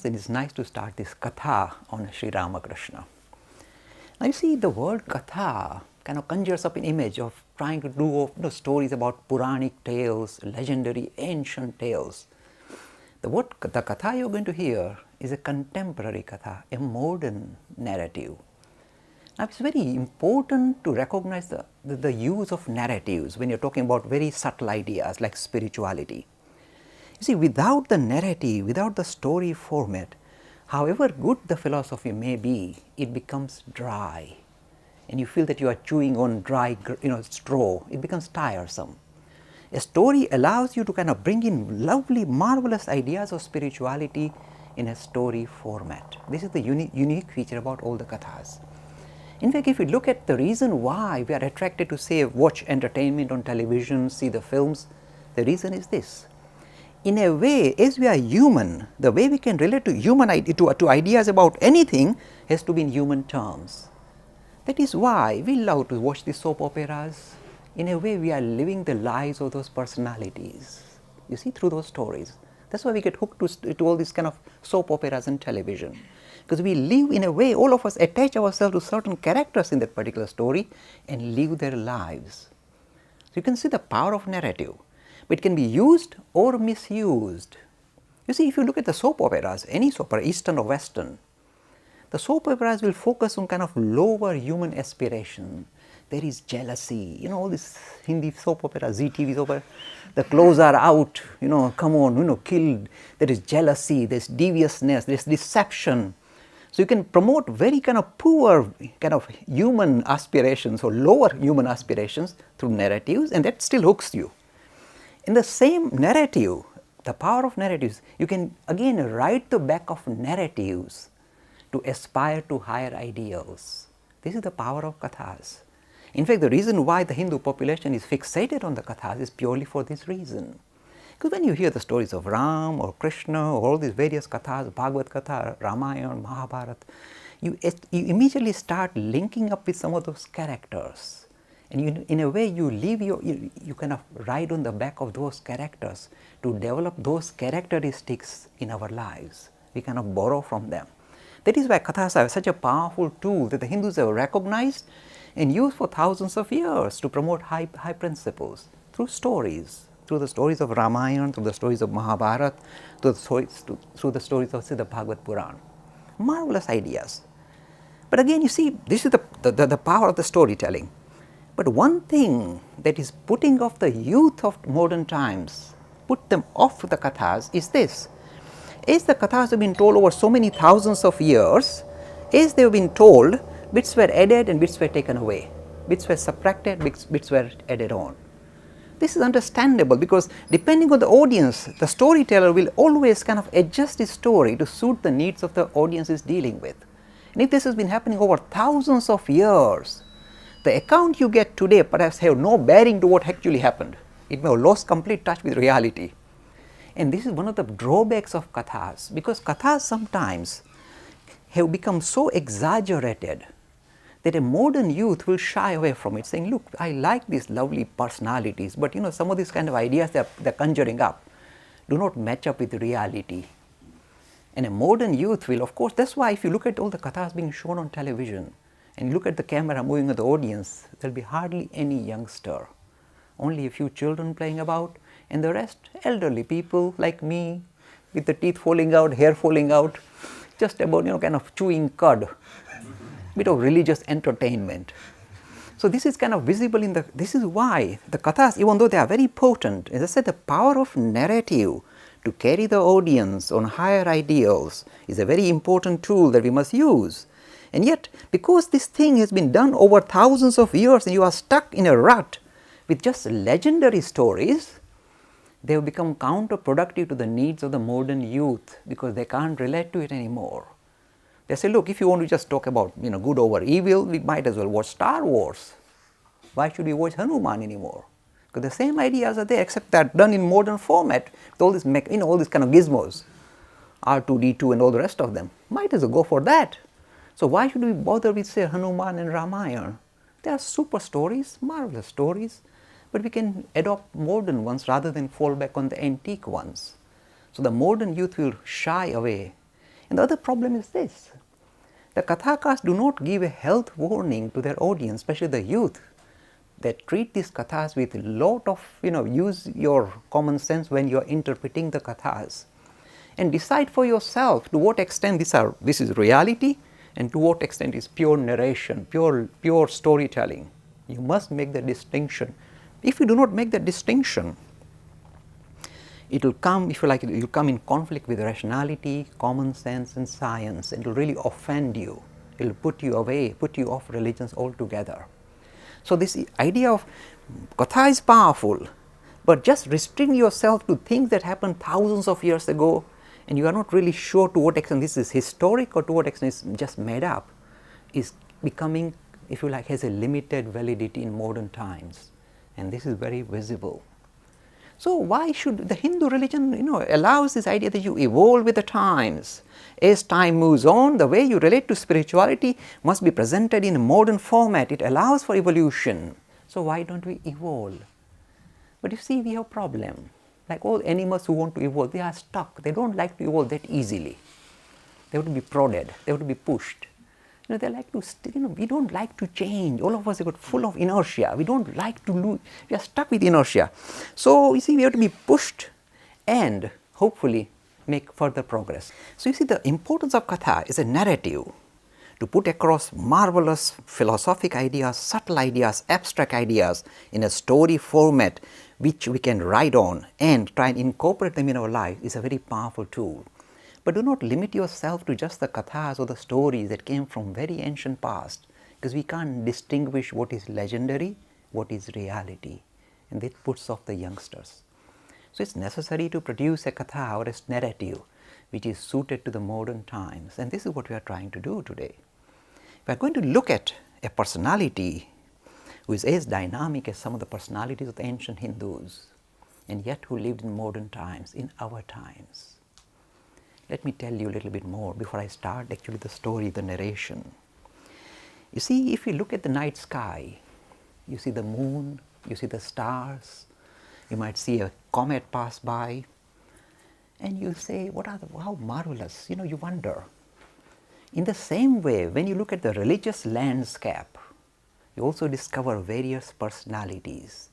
and it's nice to start this katha on Sri Ramkrishna. Now you see, the word katha kind of conjures up an image of trying to do stories about Puranic tales, legendary ancient tales. The katha you're going to hear is a contemporary katha, a modern narrative. Now it's very important to recognize the use of narratives when you're talking about very subtle ideas like spirituality. You see, without the narrative, without the story format, however good the philosophy may be, it becomes dry. And you feel that you are chewing on dry straw. It becomes tiresome. A story allows you to kind of bring in lovely, marvelous ideas of spirituality in a story format. This is the unique feature about all the kathas. In fact, if you look at the reason why we are attracted to, say, watch entertainment on television, see the films, the reason is this. In a way, as we are human, the way we can relate to ideas about anything has to be in human terms. That is why we love to watch the soap operas. In a way, we are living the lives of those personalities, you see, through those stories. That's why we get hooked to all these kind of soap operas and television. Because we live in a way, all of us attach ourselves to certain characters in that particular story and live their lives. So you can see the power of narrative. But it can be used or misused. You see, if you look at the soap operas, any soap opera, Eastern or Western, the soap operas will focus on kind of lower human aspiration. There is jealousy, all this Hindi soap opera, ZTV soap opera, the clothes are out, come on, killed. There is jealousy, there's deviousness, there's deception. So you can promote very kind of poor kind of human aspirations or lower human aspirations through narratives, and that still hooks you. In the same narrative, the power of narratives, you can again write the back of narratives to aspire to higher ideals. This is the power of kathas. In fact, the reason why the Hindu population is fixated on the kathas is purely for this reason. Because when you hear the stories of Ram or Krishna or all these various kathas, Bhagavad Katha, Ramayana, Mahabharata, you immediately start linking up with some of those characters. And in a way, you kind of ride on the back of those characters to develop those characteristics in our lives. We kind of borrow from them. That is why kathas are such a powerful tool that the Hindus have recognized and used for thousands of years to promote high principles through stories, through the stories of Ramayana, through the stories of Mahabharata, through the stories of, say, the Bhagavad Purana. Marvelous ideas. But again, you see, this is the power of the storytelling. But one thing that is putting off the youth of modern times, put them off the kathas, is this. As the kathas have been told over so many thousands of years, as they have been told, bits were added and bits were taken away. Bits were subtracted, bits were added on. This is understandable because depending on the audience, the storyteller will always kind of adjust his story to suit the needs of the audience is dealing with. And if this has been happening over thousands of years, the account you get today perhaps have no bearing to what actually happened. It may have lost complete touch with reality. And this is one of the drawbacks of kathas, because kathas sometimes have become so exaggerated that a modern youth will shy away from it, saying, look, I like these lovely personalities, but some of these kind of ideas they're conjuring up do not match up with reality. And a modern youth will, of course, that's why if you look at all the kathas being shown on television, and you look at the camera moving at the audience, there will be hardly any youngster. Only a few children playing about, and the rest elderly people like me, with the teeth falling out, hair falling out, just about kind of chewing cud, bit of religious entertainment. So this is kind of visible this is why the kathas, even though they are very potent, as I said, the power of narrative to carry the audience on higher ideals is a very important tool that we must use. And yet, because this thing has been done over thousands of years and you are stuck in a rut with just legendary stories, they have become counterproductive to the needs of the modern youth because they can't relate to it anymore. They say, look, if you want to just talk about good over evil, we might as well watch Star Wars. Why should we watch Hanuman anymore? Because the same ideas are there, except they're done in modern format with all this all these kind of gizmos, R2D2 and all the rest of them. Might as well go for that. So why should we bother with, say, Hanuman and Ramayana? They are super stories, marvelous stories, but we can adopt modern ones rather than fall back on the antique ones. So the modern youth will shy away And the other problem is this: the Kathakas do not give a health warning to their audience, especially the youth. They treat these Kathas with a lot of, use your common sense when you are interpreting the Kathas. And decide for yourself to what extent this is reality and to what extent is pure narration, pure storytelling. You must make the distinction. If you do not make the distinction, it will come, if you like, it will come in conflict with rationality, common sense and science, and it will really offend you. It will put you away, put you off religions altogether. So this idea of Katha is powerful, but just restrict yourself to things that happened thousands of years ago, and you are not really sure to what extent this is historic or to what extent it's just made up, is becoming, if you like, has a limited validity in modern times, and this is very visible. So why should the Hindu religion, allows this idea that you evolve with the times. As time moves on, the way you relate to spirituality must be presented in a modern format. It allows for evolution. So why don't we evolve? But you see, we have a problem. Like all animals who want to evolve, they are stuck. They don't like to evolve that easily. They have to be prodded. They have to be pushed. They like to, we don't like to change. All of us are full of inertia. We don't like to lose. We are stuck with inertia. So you see, we have to be pushed and hopefully make further progress. So you see, the importance of Katha is a narrative to put across marvelous philosophic ideas, subtle ideas, abstract ideas in a story format which we can write on and try and incorporate them in our life is a very powerful tool. But do not limit yourself to just the Kathas or the stories that came from very ancient past, because we can't distinguish what is legendary, what is reality, and that puts off the youngsters. So it's necessary to produce a Katha or a narrative which is suited to the modern times, and this is what we are trying to do today. We are going to look at a personality who is as dynamic as some of the personalities of the ancient Hindus, and yet who lived in modern times, in our times. Let me tell you a little bit more before I start actually the story, the narration. You see, if you look at the night sky, you see the moon, you see the stars, you might see a comet pass by, and you say, how marvelous, you wonder. In the same way, when you look at the religious landscape, you also discover various personalities.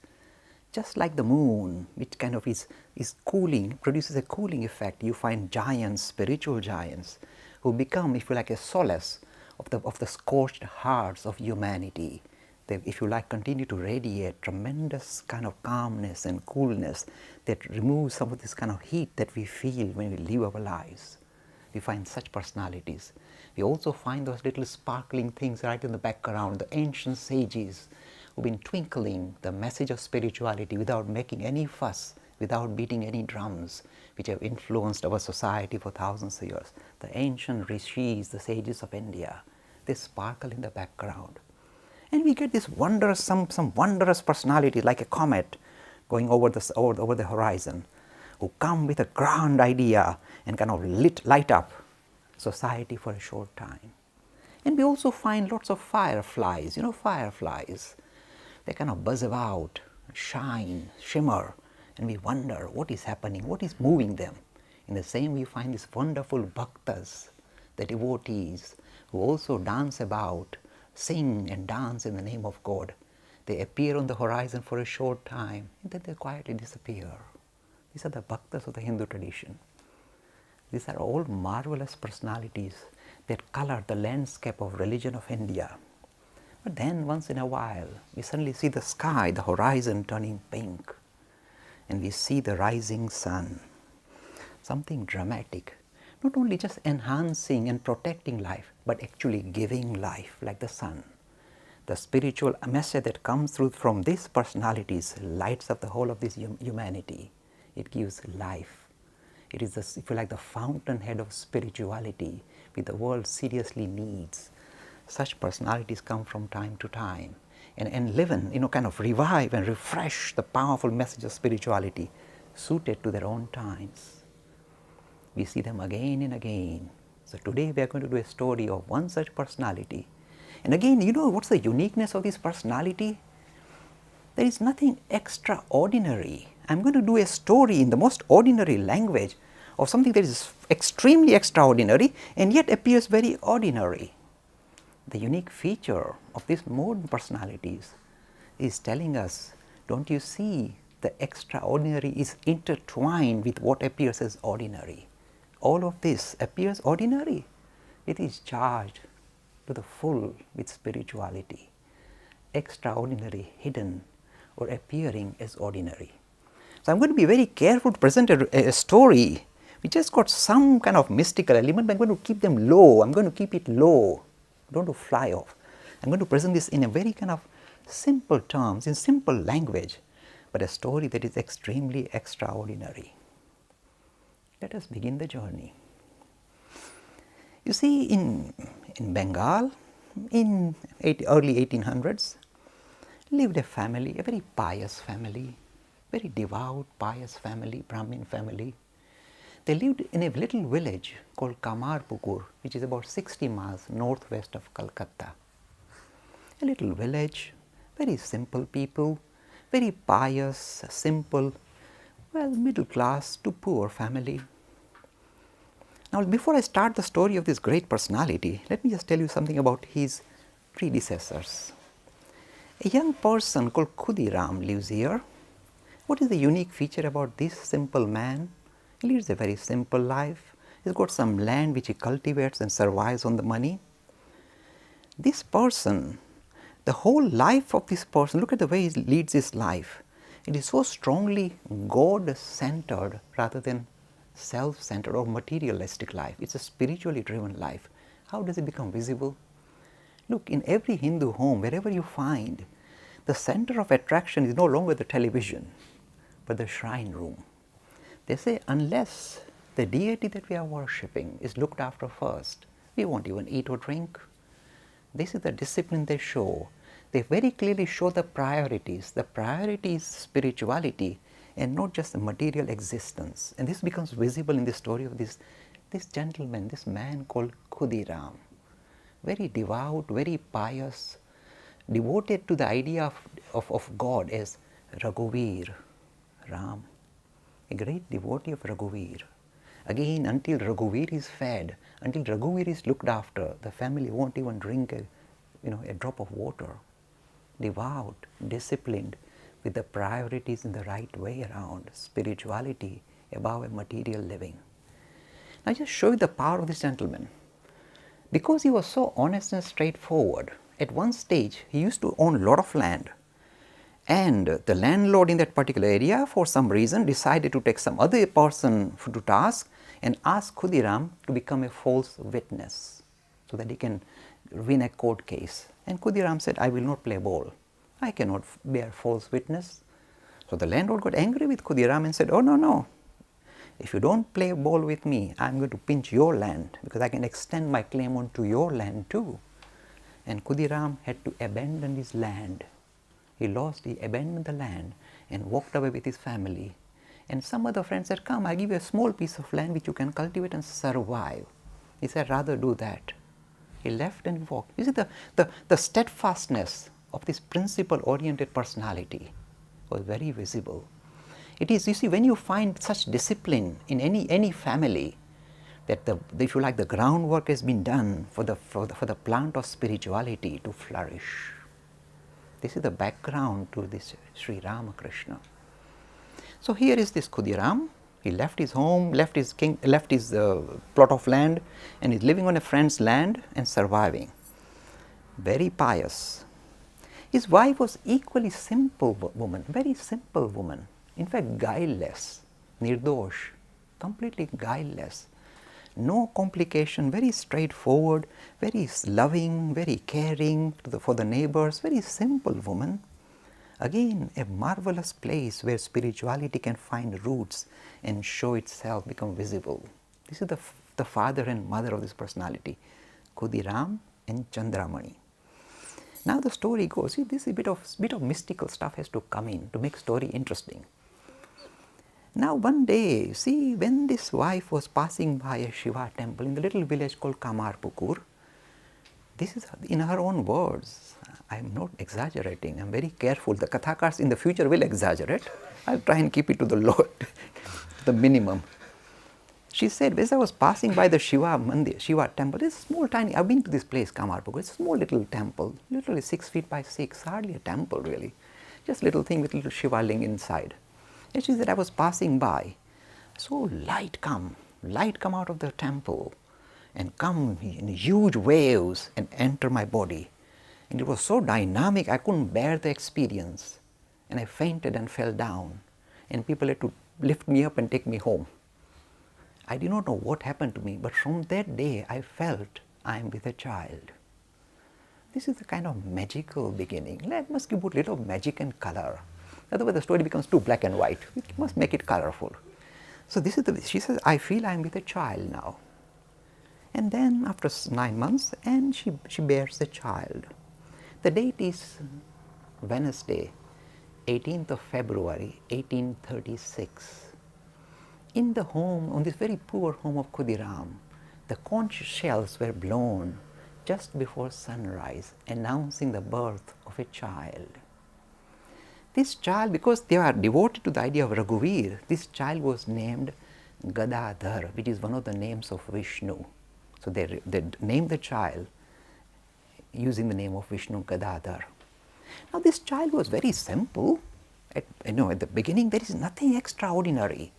Just like the moon, which kind of is cooling, produces a cooling effect, you find giants, spiritual giants, who become, if you like, a solace of the scorched hearts of humanity. They, if you like, continue to radiate tremendous kind of calmness and coolness that removes some of this kind of heat that we feel when we live our lives. We find such personalities. We also find those little sparkling things right in the background, the ancient sages who've been twinkling the message of spirituality without making any fuss, without beating any drums, which have influenced our society for thousands of years. The ancient rishis, the sages of India, they sparkle in the background. And we get this wondrous, some wondrous personality like a comet going over the horizon, who come with a grand idea and kind of light up society for a short time. And we also find lots of fireflies, fireflies. They kind of buzz about, shine, shimmer, and we wonder what is happening, what is moving them. In the same way, you find these wonderful bhaktas, the devotees, who also dance about, sing and dance in the name of God. They appear on the horizon for a short time, and then they quietly disappear. These are the bhaktas of the Hindu tradition. These are all marvelous personalities that color the landscape of religion of India. But then once in a while, we suddenly see the sky, the horizon turning pink, and we see the rising sun. Something dramatic, not only just enhancing and protecting life, but actually giving life like the sun. The spiritual message that comes through from these personalities lights up the whole of this humanity. It gives life. It is, if you like, the fountainhead of spirituality, which the world seriously needs. Such personalities come from time to time and live in, kind of revive and refresh the powerful message of spirituality suited to their own times. We see them again and again. So today we are going to do a story of one such personality. And again, what's the uniqueness of this personality? There is nothing extraordinary. I'm going to do a story in the most ordinary language of something that is extremely extraordinary and yet appears very ordinary. The unique feature of these modern personalities is telling us, don't you see, the extraordinary is intertwined with what appears as ordinary. All of this appears ordinary. It is charged to the full with spirituality, extraordinary hidden or appearing as ordinary. So, I am going to be very careful to present a story which has got some kind of mystical element, but I am going to keep them low. I am going to keep it low, don't to fly off. I am going to present this in a very kind of simple terms, in simple language, but a story that is extremely extraordinary. Let us begin the journey. You see, in Bengal, in early 1800s, lived a family, a very pious family, very devout, pious family, Brahmin family. They lived in a little village called Kamarpukur, which is about 60 miles northwest of Calcutta. A little village, very simple people, very pious, simple, well, middle class to poor family. Now, before I start the story of this great personality, let me just tell you something about his predecessors. A young person called Khudiram lives here. What is the unique feature about this simple man? He leads a very simple life. He's got some land which he cultivates and survives on the money. This person, the whole life of this person, look at the way he leads his life. It is so strongly God-centered rather than self-centered or materialistic life. It's a spiritually driven life. How does it become visible? Look, in every Hindu home, wherever you find, the center of attraction is no longer the television, but the shrine room. They say, unless the deity that we are worshipping is looked after first, we won't even eat or drink. This is the discipline they show. They very clearly show the priorities. The priority is spirituality and not just the material existence. And this becomes visible in the story of this gentleman, this man called Khudiram. Very devout, very pious, devoted to the idea of God as Raghuvir, Ram, a great devotee of Raghuvir. Again, until Raghuvir is fed, until Raghuvir is looked after, the family won't even drink a drop of water. Devout, disciplined, with the priorities in the right way around, spirituality above a material living. Now, just show you the power of this gentleman. Because he was so honest and straightforward, at one stage he used to own a lot of land, and the landlord in that particular area for some reason decided to take some other person to task and ask Khudiram to become a false witness so that he can win a court case. And Khudiram said, I will not play ball. I cannot bear false witness. So the landlord got angry with Khudiram and said, oh no, if you don't play ball with me, I am going to pinch your land because I can extend my claim onto your land too. And Khudiram had to abandon his land. He abandoned the land and walked away with his family. And some other friend said, come, I'll give you a small piece of land which you can cultivate and survive. He said, rather do that. He left and walked. You see the steadfastness of this principle-oriented personality was very visible. It is, you see, when you find such discipline in any family, that if you like, the groundwork has been done for the plant of spirituality to flourish. This is the background to this Sri Ramakrishna. So here is this Khudiram. He left his home, left his plot of land, and is living on a friend's land and surviving. Very pious. His wife was equally simple woman, very simple woman. In fact, guileless, nirdosh, completely guileless. No complication, very straightforward, very loving, very caring for the neighbors, very simple woman. Again, a marvelous place where spirituality can find roots and show itself, become visible. This is the father and mother of this personality, Khudiram and Chandramani. Now the story goes, see, this is a bit of mystical stuff has to come in to make story interesting. Now one day, see, when this wife was passing by a Shiva temple in the little village called Kamarpukur, this is in her own words. I am not exaggerating, I am very careful. The Kathakars in the future will exaggerate. I will try and keep it to the minimum. She said, as I was passing by the Shiva Mandir, Shiva temple, it's small, tiny, I've been to this place, Kamarpukur, it's a small little temple, literally 6 feet by 6, hardly a temple really, just little thing with little Shiva ling inside. And she said, I was passing by, so light come out of the temple and come in huge waves and enter my body. And it was so dynamic, I couldn't bear the experience. And I fainted and fell down. And people had to lift me up and take me home. I did not know what happened to me, but from that day I felt I am with a child. This is the kind of magical beginning. Let must give a little magic and color. Otherwise the story becomes too black and white. We must make it colorful. So this is she says, I feel I am with a child now. And then after 9 months, and she bears the child. The date is Wednesday, 18th of February, 1836. In the home, on this very poor home of Khudiram, the conch shells were blown just before sunrise, announcing the birth of a child. This child, because they are devoted to the idea of Raghuvir, this child was named Gadadhar, which is one of the names of Vishnu. So they named the child using the name of Vishnu, Gadadhar. Now this child was very simple. At the beginning there is nothing extraordinary.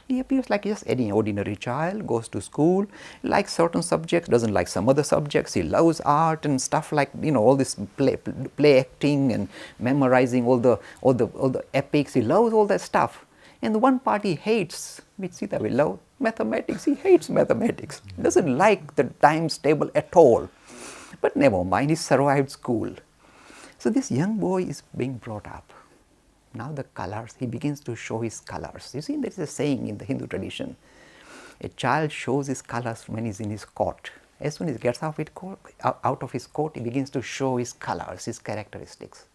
He appears like just any ordinary child, goes to school, likes certain subjects, doesn't like some other subjects. He loves art and stuff like, all this play acting and memorizing all the epics. He loves all that stuff. And the one part he hates, which Sita will love, mathematics. He hates mathematics. Doesn't like the times table at all. But never mind, he survived school. So this young boy is being brought up. Now the colors, he begins to show his colors. You see, there is a saying in the Hindu tradition, a child shows his colors when he is in his coat. As soon as he gets out of his coat, he begins to show his colors, his characteristics.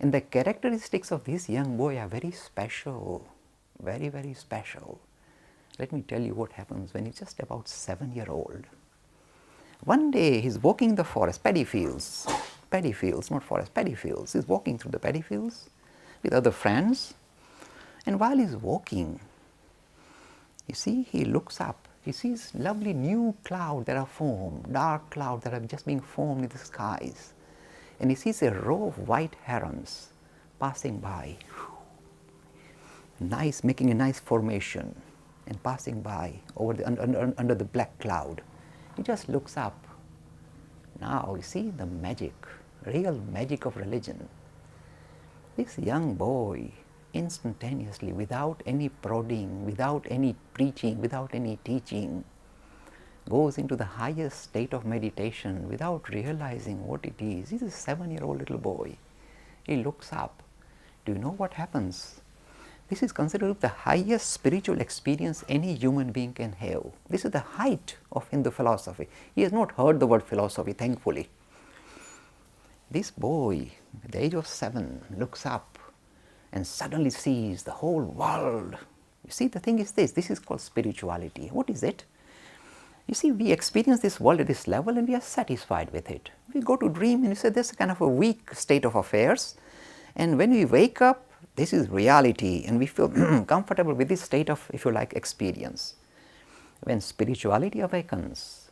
And the characteristics of this young boy are very special, very, very special. Let me tell you what happens when he's just about 7-year-old. One day he's walking in the forest, paddy fields, not forest, paddy fields. He's walking through the paddy fields with other friends, and while he's walking, you see, he looks up, he sees lovely new clouds that are formed, dark clouds that are just being formed in the skies, and he sees a row of white herons passing by, making a nice formation and passing by over under the black cloud. He just looks up. Now you see the magic, real magic of religion. This young boy, instantaneously, without any prodding, without any preaching, without any teaching, goes into the highest state of meditation without realizing what it is. He's a 7-year-old little boy. He looks up. Do you know what happens? This is considered the highest spiritual experience any human being can have. This is the height of Hindu philosophy. He has not heard the word philosophy, thankfully. This boy, at the age of 7, looks up and suddenly sees the whole world. You see, the thing is this is called spirituality. What is it? You see, we experience this world at this level and we are satisfied with it. We go to dream and you say this is kind of a weak state of affairs, and when we wake up, this is reality and we feel comfortable with this state of, if you like, experience. When spirituality awakens,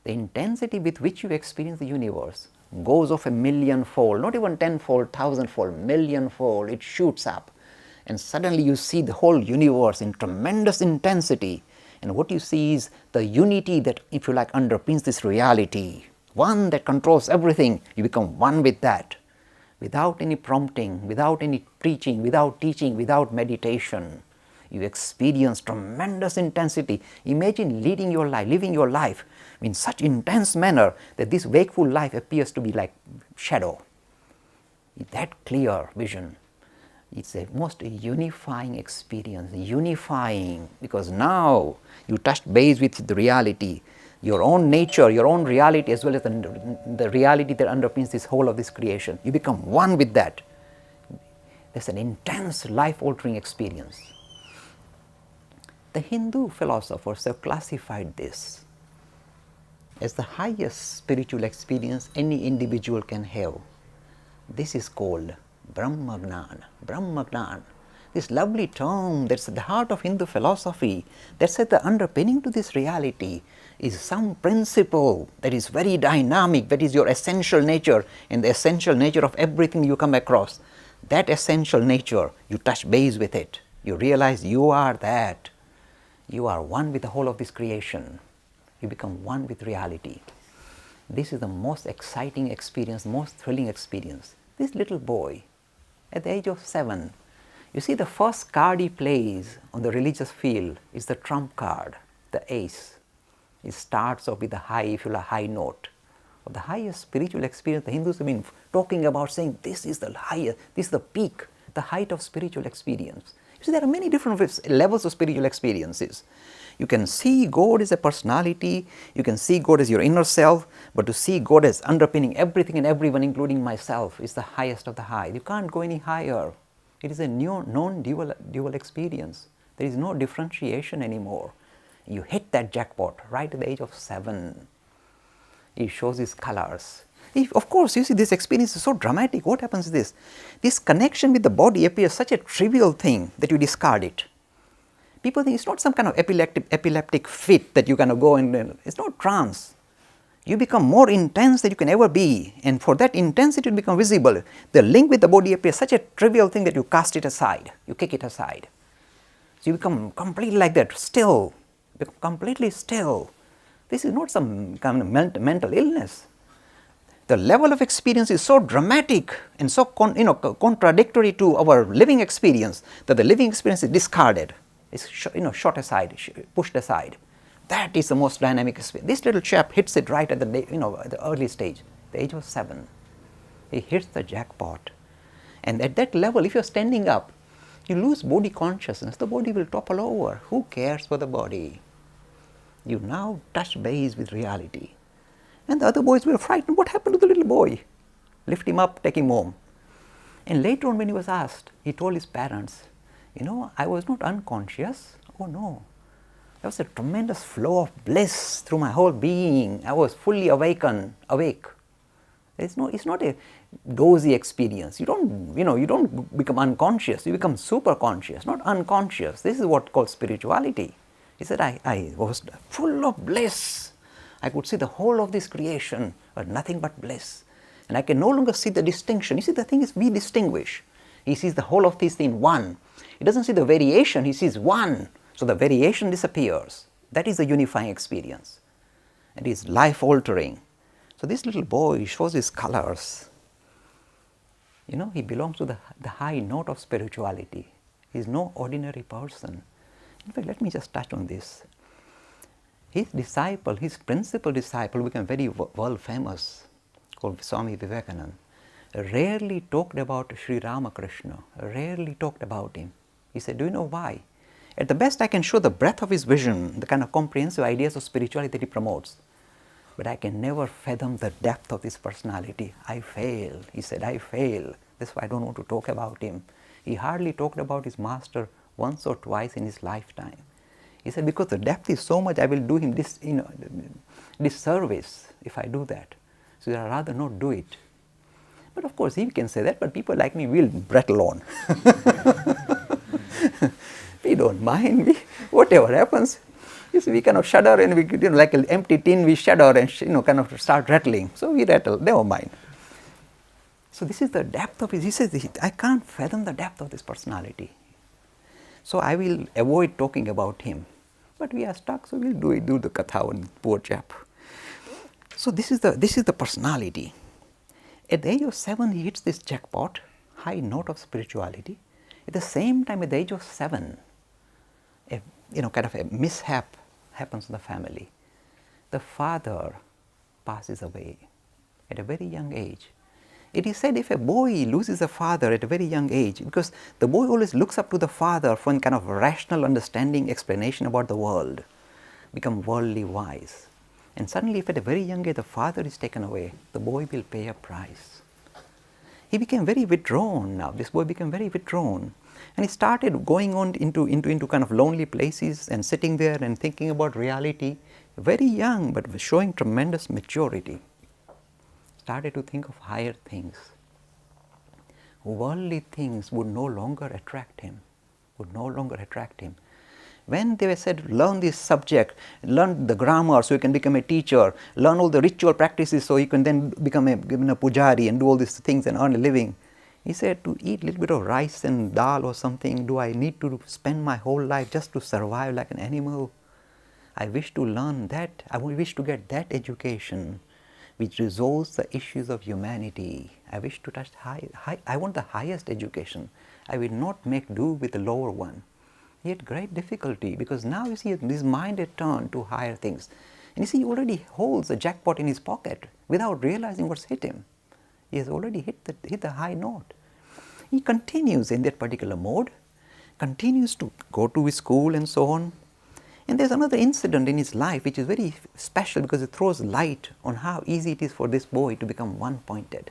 the intensity with which you experience the universe goes off a millionfold, not even 10-fold, 1,000-fold, millionfold. It shoots up and suddenly you see the whole universe in tremendous intensity, and what you see is the unity that, if you like, underpins this reality, one that controls everything. You become one with that without any prompting, without any preaching, without teaching, without meditation. You experience tremendous intensity. Imagine living your life in such intense manner that this wakeful life appears to be like shadow. That clear vision, it's a most unifying experience, unifying, because now you touched base with the reality, your own nature, your own reality, as well as the reality that underpins this whole of this creation. You become one with that. That's an intense, life-altering experience. The Hindu philosophers have classified this as the highest spiritual experience any individual can have. This is called Brahmagnan. Brahmagnan. this lovely term that's at the heart of Hindu philosophy, that said the underpinning to this reality is some principle that is very dynamic, that is your essential nature and the essential nature of everything you come across. That essential nature, you touch base with it. You realize you are that. You are one with the whole of this creation. You become one with reality. This is the most exciting experience, most thrilling experience. This little boy, at the age of 7, you see the first card he plays on the religious field is the trump card, the ace. It starts off with a high, if you will, a high note. Of the highest spiritual experience, the Hindus have been talking about, saying this is the highest, this is the peak, the height of spiritual experience. You see, there are many different levels of spiritual experiences. You can see God as a personality, you can see God as your inner self, but to see God as underpinning everything and everyone, including myself, is the highest of the high. You can't go any higher. It is a non-dual experience. There is no differentiation anymore. You hit that jackpot right at the age of 7. He shows his colors. Of course, you see, this experience is so dramatic. What happens is this? This connection with the body appears such a trivial thing that you discard it. People think it's not some kind of epileptic fit that you kind of go and it's not trance. You become more intense than you can ever be, and for that intensity to become visible, the link with the body appears such a trivial thing that you cast it aside, you kick it aside. So you become completely like that, still, become completely still. This is not some kind of mental illness. The level of experience is so dramatic and so contradictory to our living experience that the living experience is discarded. It's shot aside, pushed aside. That is the most dynamic experience. This little chap hits it right at the at the early stage, the age of 7. He hits the jackpot, and at that level, if you're standing up, you lose body consciousness. The body will topple over. Who cares for the body? You now touch base with reality, and the other boys were frightened. What happened to the little boy? Lift him up, take him home. And later on, when he was asked, he told his parents, I was not unconscious. Oh no, there was a tremendous flow of bliss through my whole being. I was fully awake. It's not a dozy experience. You don't become unconscious. You become super conscious, not unconscious. This is what called spirituality. He said, I was full of bliss. I could see the whole of this creation, but nothing but bliss. And I can no longer see the distinction. You see, the thing is, we distinguish. He sees the whole of this thing one. He doesn't see the variation, he sees one. So the variation disappears. That is the unifying experience. It is life altering. So this little boy shows his colors. He belongs to the high note of spirituality. He is no ordinary person. In fact, let me just touch on this. His disciple, his principal disciple, became very world famous, called Swami Vivekananda, rarely talked about Sri Ramkrishna, rarely talked about him. He said, do you know why? At the best, I can show the breadth of his vision, the kind of comprehensive ideas of spirituality that he promotes. But I can never fathom the depth of his personality. I fail. He said, I fail. That's why I don't want to talk about him. He hardly talked about his master once or twice in his lifetime. He said, because the depth is so much, I will do him disservice if I do that. So I'd rather not do it. But of course, he can say that, but people like me will brattle on. We don't mind. Whatever happens, we kind of shudder, and we, like an empty tin, we shudder and kind of start rattling. So we rattle, never mind. So this is the depth of his. He says, I can't fathom the depth of this personality. So I will avoid talking about him. But we are stuck, so we'll do the katha on poor chap. So this is the personality. At the age of 7, he hits this jackpot, high note of spirituality. At the same time, at the age of 7, kind of a mishap happens in the family. The father passes away at a very young age. It is said if a boy loses a father at a very young age, because the boy always looks up to the father for a kind of rational understanding, explanation about the world, become worldly wise. And suddenly, if at a very young age the father is taken away, the boy will pay a price. He became very withdrawn now. This boy became very withdrawn. And he started going on into kind of lonely places and sitting there and thinking about reality. Very young, but showing tremendous maturity. Started to think of higher things. Worldly things would no longer attract him. would no longer attract him. When they were said, learn this subject, learn the grammar so you can become a teacher, learn all the ritual practices so you can then become a pujari and do all these things and earn a living. He said, to eat a little bit of rice and dal or something, do I need to spend my whole life just to survive like an animal? I wish to learn that, I wish to get that education which resolves the issues of humanity. I wish to touch I want the highest education. I will not make do with the lower one. He had great difficulty because now you see his mind had turned to higher things. And you see, he already holds the jackpot in his pocket without realizing what's hit him. He has already hit the high note. He continues in that particular mode, continues to go to his school and so on. And there's another incident in his life which is very special because it throws light on how easy it is for this boy to become one-pointed.